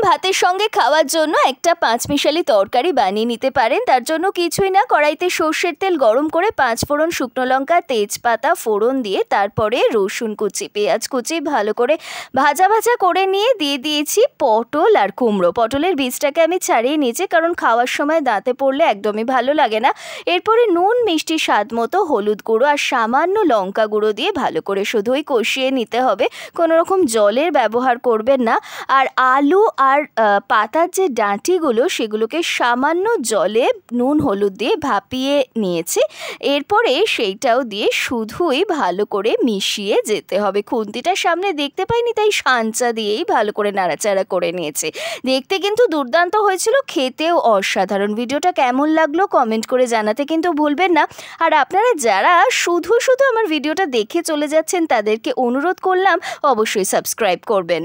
ভাতের সঙ্গে খাওয়ার জন্য একটা পাঁচমিশালি তরকারি বানিয়ে নিতে পারেন। তার জন্য কিছুই না, কড়াইতে সর্ষের তেল গরম করে 5 ফোড়ন, শুকনো লঙ্কা, তেজপাতা ফোড়ন দিয়ে তারপরে রসুন কুচি, পেঁয়াজ কুচি ভালো করে ভাজা ভাজা করে নিয়ে দিয়ে দিয়েছি পটল আর কুমড়ো। পটলের বীজটাকে আমি ছাড়িয়ে নিয়েছি, কারণ খাওয়ার সময় দাঁতে পড়লে একদমই ভালো লাগে না। এরপরে নুন, মিষ্টি স্বাদ মতো, হলুদ গুঁড়ো আর সামান্য লঙ্কা গুঁড়ো দিয়ে ভালো করে শুধুই কষিয়ে নিতে হবে, কোনো রকম জলের ব্যবহার করবেন না। আর আলু আর পাতার যে ডাঁটিগুলো সেগুলোকে সামান্য জলে নুন হলুদ দিয়ে ভাপিয়ে নিয়েছি। এরপরে সেইটাও দিয়ে শুধুই ভালো করে মিশিয়ে যেতে হবে। খুন্তিটার সামনে দেখতে পাইনি, তাই সাঞ্চা দিয়েই ভালো করে নাড়াচাড়া করে নিয়েছি। দেখতে কিন্তু দুর্দান্ত হয়েছিল, খেতেও অসাধারণ। ভিডিওটা কেমন লাগলো কমেন্ট করে জানাতে কিন্তু ভুলবেন না। আর আপনারা যারা শুধু শুধু আমার ভিডিওটা দেখে চলে যাচ্ছেন তাদেরকে অনুরোধ করলাম অবশ্যই সাবস্ক্রাইব করবেন।